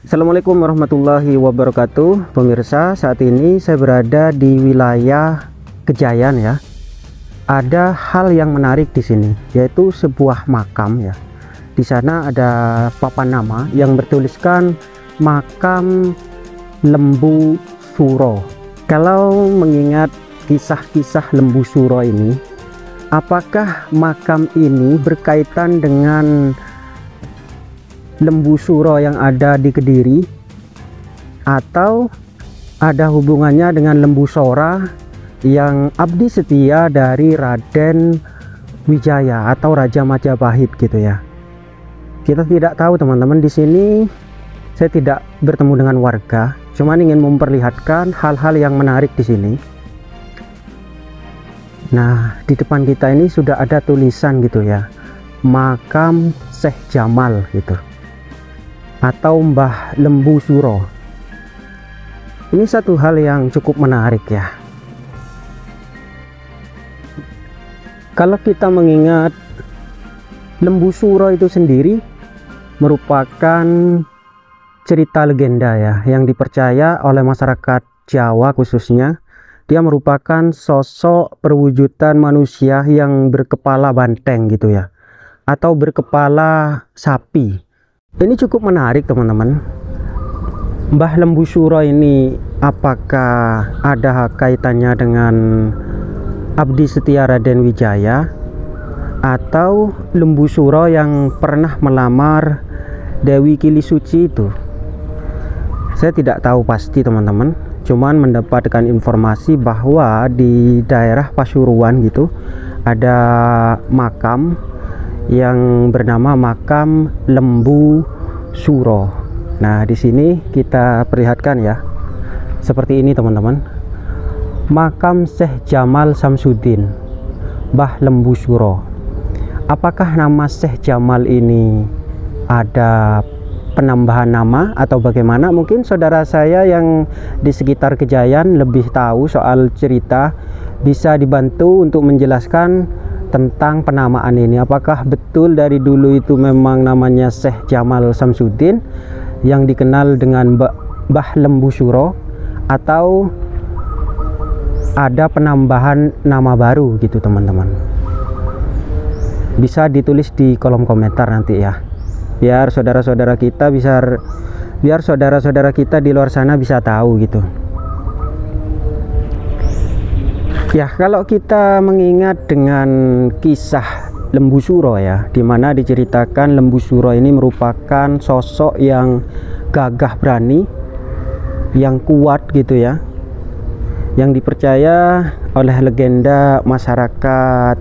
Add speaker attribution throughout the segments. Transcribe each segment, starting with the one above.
Speaker 1: Assalamualaikum warahmatullahi wabarakatuh. Pemirsa, saat ini saya berada di wilayah Kejayan ya. Ada hal yang menarik di sini, yaitu sebuah makam ya. Di sana ada papan nama yang bertuliskan Makam Lembu Suro. Kalau mengingat kisah-kisah Lembu Suro ini, apakah makam ini berkaitan dengan Lembu Suro yang ada di Kediri, atau ada hubungannya dengan Lembu Sora yang abdi setia dari Raden Wijaya atau Raja Majapahit gitu ya. Kita tidak tahu teman-teman. Di sini saya tidak bertemu dengan warga, cuman ingin memperlihatkan hal-hal yang menarik di sini. Nah, di depan kita ini sudah ada tulisan gitu ya, Makam Syekh Jamal gitu, atau Mbah Lembu Suro. Ini satu hal yang cukup menarik ya. Kalau kita mengingat Lembu Suro itu sendiri merupakan cerita legenda ya, yang dipercaya oleh masyarakat Jawa khususnya. Dia merupakan sosok perwujudan manusia yang berkepala banteng gitu ya, atau berkepala sapi. Ini cukup menarik teman-teman. Mbah Lembu Suro ini apakah ada kaitannya dengan abdi setia Raden Wijaya, atau Lembu Suro yang pernah melamar Dewi Kilisuci itu? Saya tidak tahu pasti teman-teman, cuman mendapatkan informasi bahwa di daerah Pasuruan gitu ada makam yang bernama Makam Lembu Suro. Nah, di sini kita perlihatkan ya, seperti ini teman-teman. Makam Syekh Jamal Samsudin, Mbah Lembu Suro. Apakah nama Syekh Jamal ini ada penambahan nama atau bagaimana? Mungkin saudara saya yang di sekitar Kejayan lebih tahu soal cerita, bisa dibantu untuk menjelaskan tentang penamaan ini. Apakah betul dari dulu itu memang namanya Syekh Jamal Samsudin yang dikenal dengan Mbah Lembu Suro, atau ada penambahan nama baru gitu teman-teman? Bisa ditulis di kolom komentar nanti ya, biar saudara-saudara kita di luar sana bisa tahu gitu. Ya, kalau kita mengingat dengan kisah Lembu Suro ya, dimana diceritakan Lembu Suro ini merupakan sosok yang gagah berani, yang kuat gitu ya, yang dipercaya oleh legenda masyarakat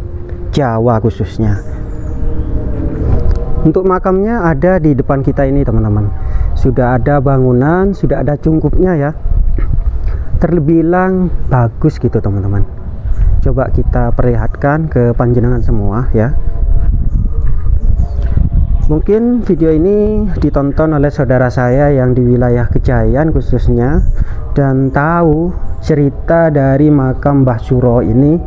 Speaker 1: Jawa khususnya. Untuk makamnya ada di depan kita ini teman-teman. Sudah ada bangunan, sudah ada cungkupnya ya, terbilang bagus gitu teman-teman. Coba kita perlihatkan ke panjenengan semua ya. Mungkin video ini ditonton oleh saudara saya yang di wilayah Kejayan khususnya, dan tahu cerita dari makam Mbah Suro ini.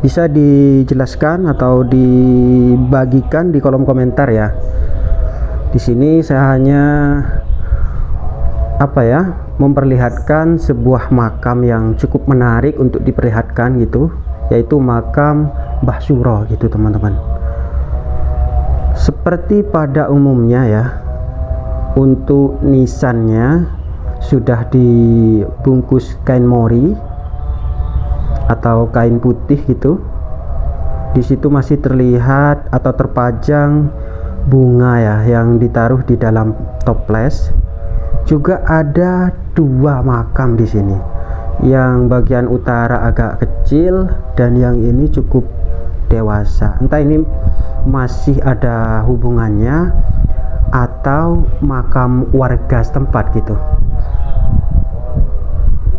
Speaker 1: Bisa dijelaskan atau dibagikan di kolom komentar ya. Di sini saya hanya memperlihatkan sebuah makam yang cukup menarik untuk diperlihatkan gitu, yaitu makam Mbah Suro gitu teman-teman. Seperti pada umumnya ya, untuk nisannya sudah dibungkus kain mori atau kain putih gitu. Di situ masih terlihat atau terpajang bunga ya, yang ditaruh di dalam toples. Juga ada dua makam di sini. Yang bagian utara agak kecil dan yang ini cukup dewasa. Entah ini masih ada hubungannya atau makam warga setempat gitu.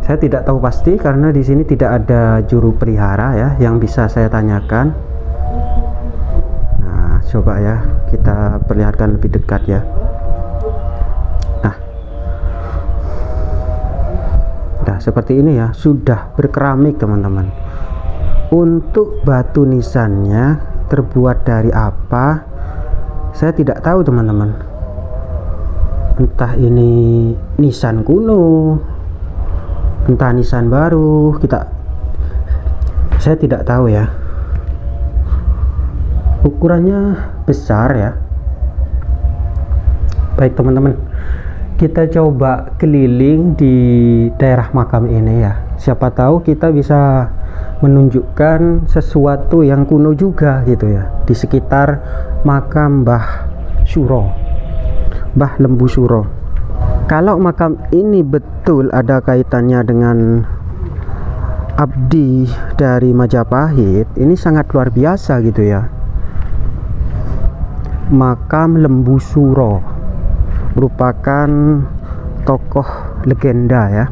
Speaker 1: Saya tidak tahu pasti karena di sini tidak ada juru pelihara ya yang bisa saya tanyakan. Nah, coba ya kita perlihatkan lebih dekat ya. Nah, seperti ini ya, sudah berkeramik teman-teman. Untuk batu nisannya terbuat dari apa, saya tidak tahu teman-teman. entah ini nisan kuno, entah nisan baru, saya tidak tahu ya. Ukurannya besar ya. Baik teman-teman, kita coba keliling di daerah makam ini ya. Siapa tahu kita bisa menunjukkan sesuatu yang kuno juga gitu ya, di sekitar makam Mbah Suro, Mbah Lembu Suro. Kalau makam ini betul ada kaitannya dengan abdi dari Majapahit, ini sangat luar biasa gitu ya. Makam Lembu Suro merupakan tokoh legenda ya.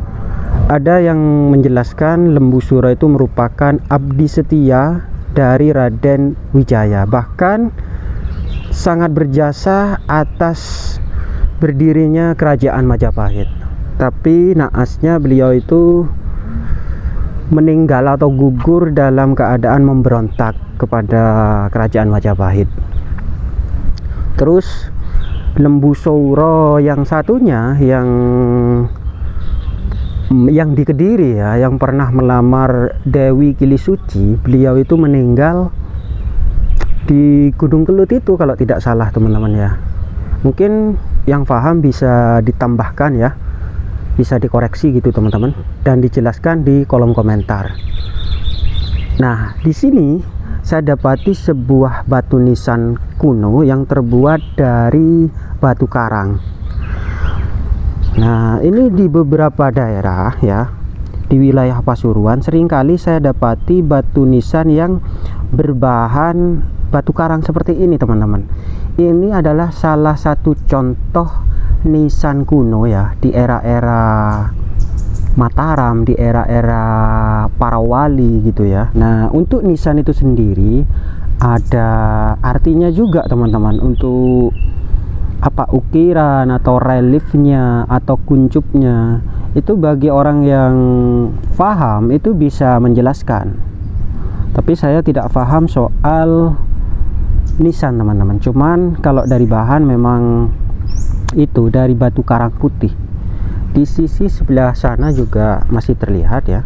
Speaker 1: Ada yang menjelaskan Lembu Suro itu merupakan abdi setia dari Raden Wijaya, bahkan sangat berjasa atas berdirinya kerajaan Majapahit. Tapi naasnya beliau itu meninggal atau gugur dalam keadaan memberontak kepada kerajaan Majapahit. Terus Lembu Suro yang satunya yang di Kediri ya, yang pernah melamar Dewi Kilisuci, beliau itu meninggal di Gunung Kelut itu kalau tidak salah teman-teman ya. Mungkin yang paham bisa ditambahkan ya, bisa dikoreksi gitu teman-teman, dan dijelaskan di kolom komentar. Nah, di sini saya dapati sebuah batu nisan kuno yang terbuat dari batu karang. Nah, ini di beberapa daerah ya, di wilayah Pasuruan seringkali saya dapati batu nisan yang berbahan batu karang seperti ini teman-teman. Ini adalah salah satu contoh nisan kuno ya, di era-era Mataram, di era-era para wali gitu ya. Nah, untuk nisan itu sendiri ada artinya juga teman-teman, untuk apa, ukiran atau reliefnya atau kuncupnya itu bagi orang yang paham itu bisa menjelaskan. Tapi saya tidak paham soal nisan teman-teman. Cuman kalau dari bahan memang itu dari batu karang putih. Di sisi sebelah sana juga masih terlihat ya.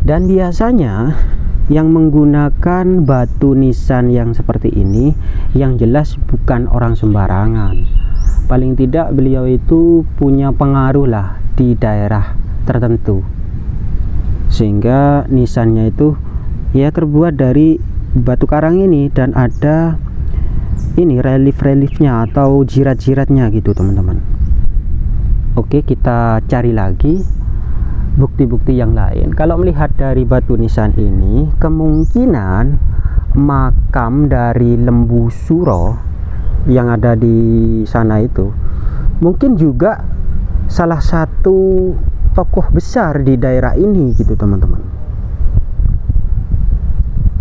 Speaker 1: Dan biasanya yang menggunakan batu nisan yang seperti ini yang jelas bukan orang sembarangan. Paling tidak beliau itu punya pengaruh lah di daerah tertentu, sehingga nisannya itu ya terbuat dari batu karang ini, dan ada ini relief-reliefnya atau jirat-jiratnya gitu teman-teman. Oke, kita cari lagi bukti-bukti yang lain. Kalau melihat dari batu nisan ini, kemungkinan makam dari Lembu Suro yang ada di sana itu mungkin juga salah satu tokoh besar di daerah ini gitu teman-teman.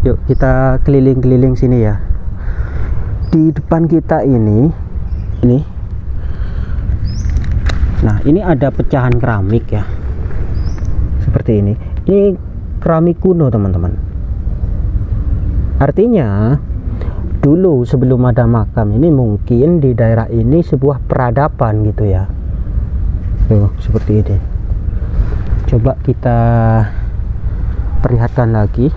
Speaker 1: Yuk kita keliling-keliling sini ya. Di depan kita ini. Nah, ini ada pecahan keramik ya. Seperti ini keramik kuno teman-teman. Artinya dulu sebelum ada makam ini mungkin di daerah ini sebuah peradaban gitu ya. Tuh, seperti ini. Coba kita perlihatkan lagi.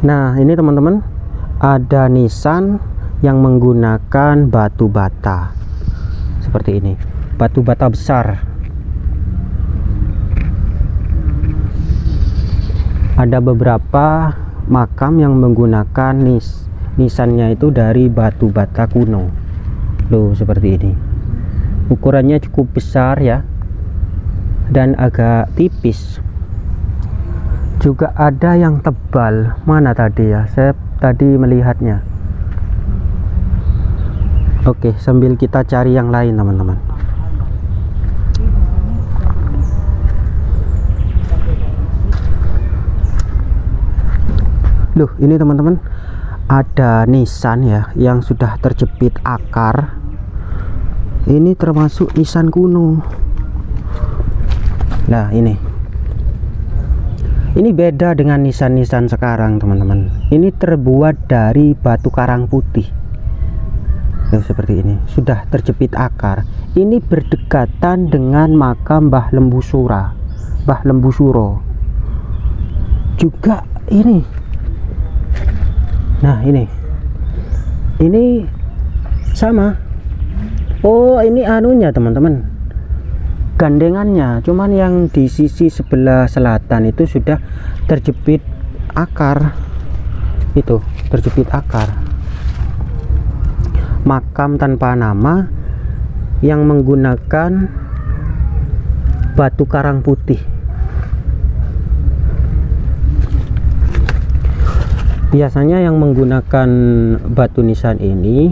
Speaker 1: Nah, ini teman-teman, ada nisan yang menggunakan batu bata seperti ini, batu bata besar. Ada beberapa makam yang menggunakan nisannya itu dari batu bata kuno. Loh, seperti ini. Ukurannya cukup besar ya, dan agak tipis. Juga ada yang tebal. Mana tadi ya? Saya tadi melihatnya. Oke, sambil kita cari yang lain teman-teman. Loh, ini teman-teman, ada nisan ya yang sudah terjepit akar. Ini termasuk nisan kuno. Nah, ini beda dengan nisan-nisan sekarang, teman-teman. Ini terbuat dari batu karang putih. Seperti ini, sudah terjepit akar. Ini berdekatan dengan makam Mbah Lembu Suro juga ini. Nah, ini sama. Oh, ini anunya, teman-teman, gandengannya. Cuman yang di sisi sebelah selatan itu sudah terjepit akar. Itu terjepit akar. Makam tanpa nama yang menggunakan batu karang putih. Biasanya yang menggunakan batu nisan ini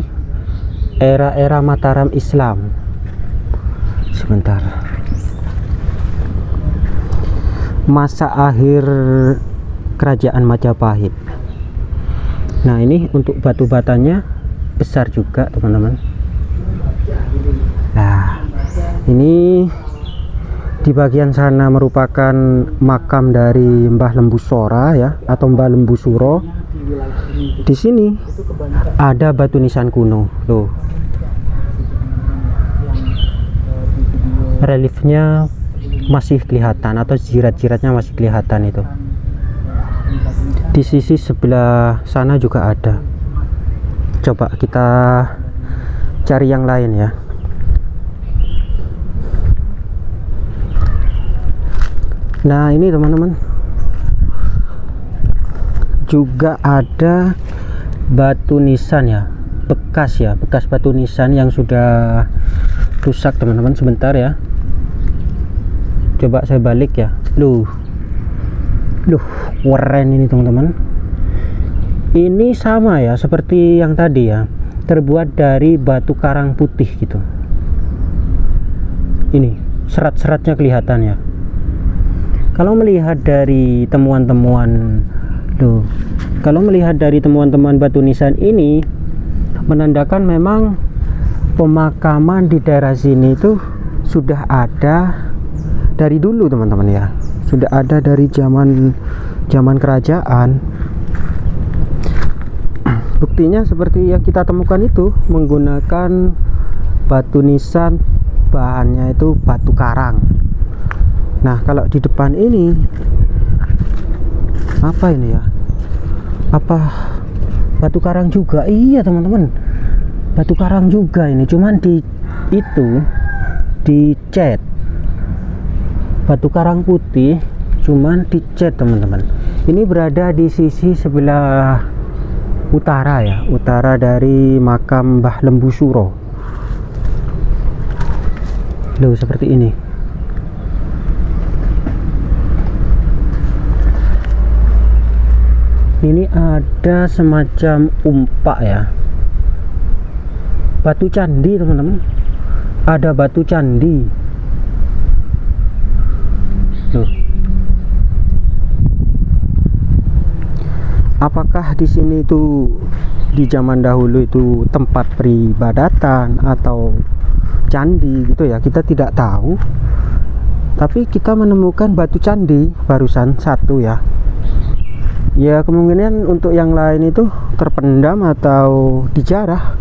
Speaker 1: era-era Mataram Islam. Sebentar. Masa akhir kerajaan Majapahit. Nah, ini untuk batu batanya besar juga, teman-teman. Nah, ini di bagian sana merupakan makam dari Mbah Lembu Sora ya, atau Mbah Lembu Suro. Di sini ada batu nisan kuno, loh. Reliefnya masih kelihatan, atau jirat-jiratnya masih kelihatan itu. Di sisi sebelah sana juga ada. Coba kita cari yang lain ya. Nah, ini teman-teman, juga ada batu nisan ya, bekas batu nisan yang sudah rusak, teman-teman. Sebentar ya, coba saya balik ya. Loh, keren ini, teman-teman. Ini sama ya seperti yang tadi ya, terbuat dari batu karang putih gitu. Ini serat-seratnya kelihatan ya. Kalau melihat dari temuan-temuan batu nisan ini, menandakan memang pemakaman di daerah sini itu sudah ada dari dulu, teman-teman ya. Sudah ada dari zaman kerajaan. Buktinya seperti yang kita temukan itu, menggunakan batu nisan, bahannya itu batu karang. Nah, kalau di depan ini apa ini ya? Apa batu karang juga? Iya, teman-teman, batu karang juga ini, cuman dicat batu karang putih, cuman dicat, teman-teman. Ini berada di sisi sebelah utara ya, utara dari makam Mbah Lembu Suro. Loh, seperti ini. Ini ada semacam umpak ya, batu candi, teman-teman. Ada batu candi. Loh, apakah di sini itu di zaman dahulu itu tempat peribadatan atau candi gitu ya? Kita tidak tahu. Tapi kita menemukan batu candi barusan satu ya. Ya, kemungkinan untuk yang lain itu terpendam atau dijarah.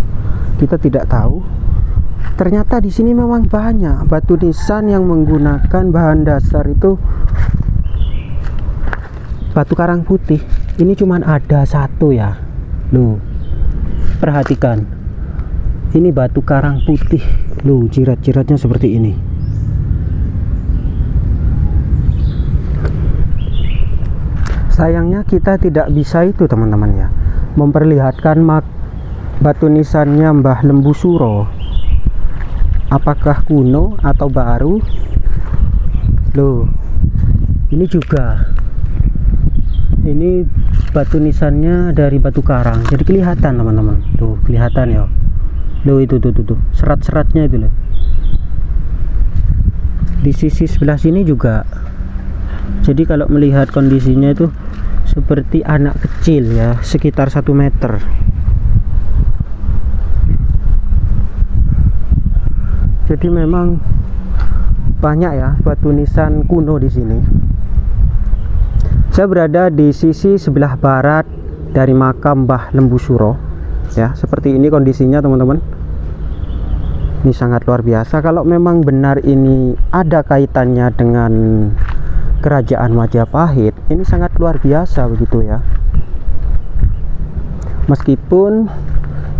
Speaker 1: Kita tidak tahu. Ternyata di sini memang banyak batu nisan yang menggunakan bahan dasar itu batu karang putih. Ini cuman ada satu ya. Loh, perhatikan. Ini batu karang putih. Loh, jirat-jiratnya seperti ini. Sayangnya kita tidak bisa itu, teman-teman ya, memperlihatkan batu nisannya Mbah Lembu Suro. Apakah kuno atau baru? Loh, ini juga. Ini batu nisannya dari batu karang. Jadi kelihatan, teman-teman. Tuh, kelihatan ya. Loh, itu tuh. Serat-seratnya itu loh. Di sisi sebelah sini juga. Jadi kalau melihat kondisinya itu seperti anak kecil ya, sekitar 1 meter. Jadi memang banyak ya batu nisan kuno di sini. Saya berada di sisi sebelah barat dari makam Mbah Lembu Suro ya, seperti ini kondisinya teman-teman. Ini sangat luar biasa. Kalau memang benar ini ada kaitannya dengan kerajaan Majapahit, ini sangat luar biasa begitu ya. Meskipun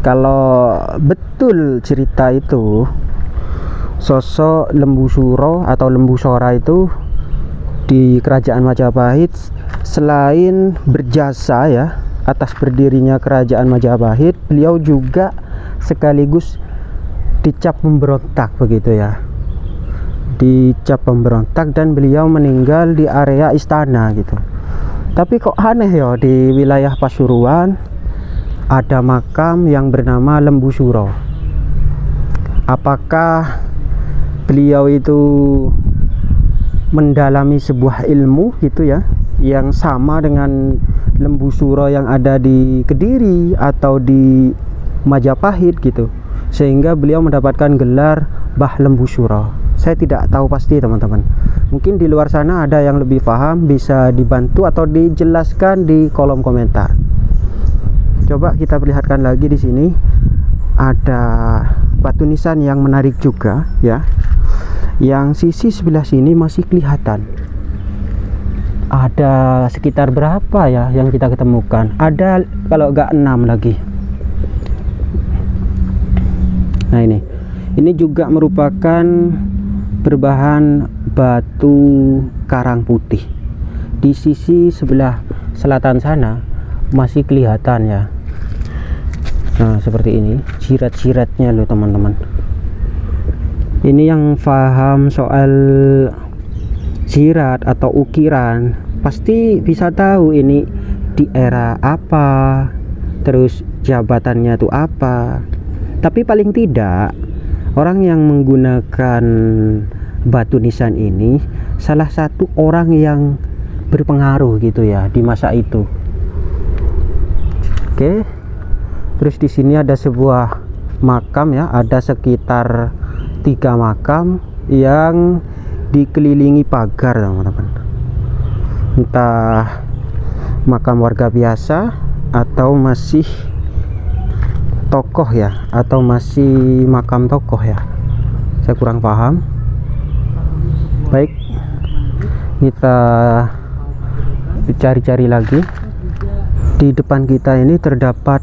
Speaker 1: kalau betul cerita itu sosok Lembu Suro atau Lembu Sora itu di kerajaan Majapahit, selain berjasa ya atas berdirinya kerajaan Majapahit, beliau juga sekaligus dicap pemberontak begitu ya, dicap pemberontak, dan beliau meninggal di area istana gitu. Tapi kok aneh ya, di wilayah Pasuruan ada makam yang bernama Lembu Suro. Apakah beliau itu mendalami sebuah ilmu gitu ya, yang sama dengan Lembu Suro yang ada di Kediri atau di Majapahit gitu, sehingga beliau mendapatkan gelar Mbah Lembu Suro? Saya tidak tahu pasti teman-teman. Mungkin di luar sana ada yang lebih paham, bisa dibantu atau dijelaskan di kolom komentar. Coba kita perlihatkan lagi, di sini ada batu nisan yang menarik juga ya. Yang sisi sebelah sini masih kelihatan. Ada sekitar berapa ya yang kita ketemukan? Ada kalau nggak 6 lagi. Nah ini juga merupakan berbahan batu karang putih. Di sisi sebelah selatan sana masih kelihatan ya. Nah seperti ini jirat-jiratnya loh teman-teman. Ini yang paham soal jirat atau ukiran pasti bisa tahu ini di era apa, terus jabatannya itu apa. Tapi paling tidak orang yang menggunakan batu nisan ini salah satu orang yang berpengaruh gitu ya di masa itu. Oke. Terus di sini ada sebuah makam ya, ada sekitar 3 makam yang dikelilingi pagar teman-teman. Entah makam warga biasa atau masih tokoh ya, atau masih makam tokoh ya, saya kurang paham. Baik, kita cari-cari lagi. Di depan kita ini terdapat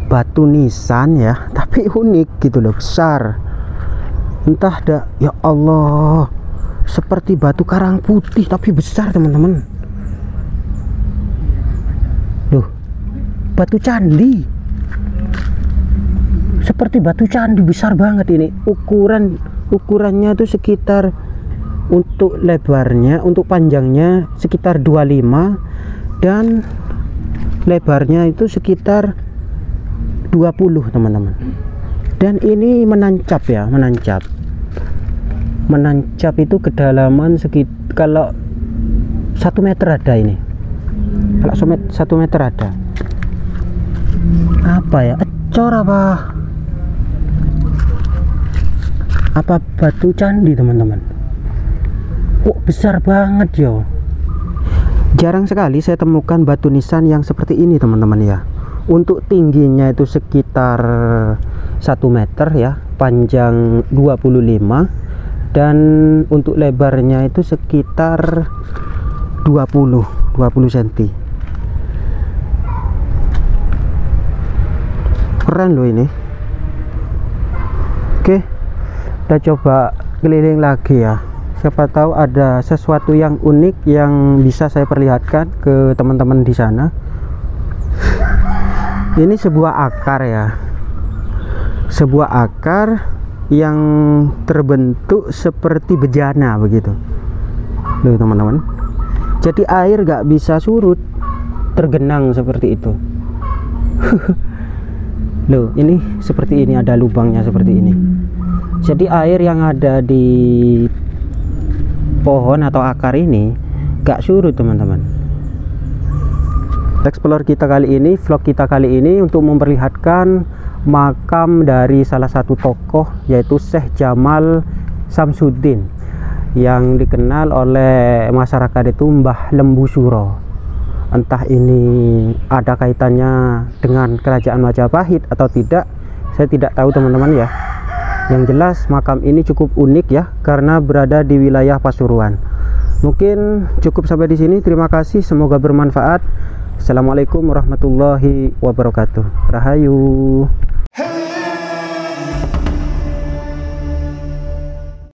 Speaker 1: batu nisan ya, tapi unik gitu loh, besar. Entah ya Allah, seperti batu karang putih tapi besar teman-teman. Loh, batu candi, seperti batu candi, besar banget ini. Ukurannya tuh sekitar, untuk lebarnya, untuk panjangnya sekitar 25, dan lebarnya itu sekitar 20 teman-teman. Dan ini menancap ya, menancap itu kedalaman sekitar, kalau 1 meter ada ini, kalau 1 meter ada. Apa ya, ecor apa batu candi teman-teman. Kok besar banget ya. Jarang sekali saya temukan batu nisan yang seperti ini teman-teman ya. Untuk tingginya itu sekitar 1 meter ya, panjang 25, dan untuk lebarnya itu sekitar 20 cm. Keren loh ini. Oke, kita coba keliling lagi ya. Siapa tahu ada sesuatu yang unik yang bisa saya perlihatkan ke teman-teman di sana. Ini sebuah akar ya, sebuah akar yang terbentuk seperti bejana begitu loh teman-teman. Jadi air gak bisa surut, tergenang seperti itu. Loh, ini seperti ini, ada lubangnya seperti ini. Jadi air yang ada di pohon atau akar ini gak surut teman-teman. Explore kita kali ini, vlog kita kali ini untuk memperlihatkan makam dari salah satu tokoh, yaitu Syekh Jamal Samsudin yang dikenal oleh masyarakat itu Mbah Lembu Suro. Entah ini ada kaitannya dengan kerajaan Majapahit atau tidak, saya tidak tahu teman-teman ya. Yang jelas makam ini cukup unik ya, karena berada di wilayah Pasuruan. Mungkin cukup sampai di sini. Terima kasih, semoga bermanfaat. Assalamualaikum warahmatullahi wabarakatuh. Rahayu.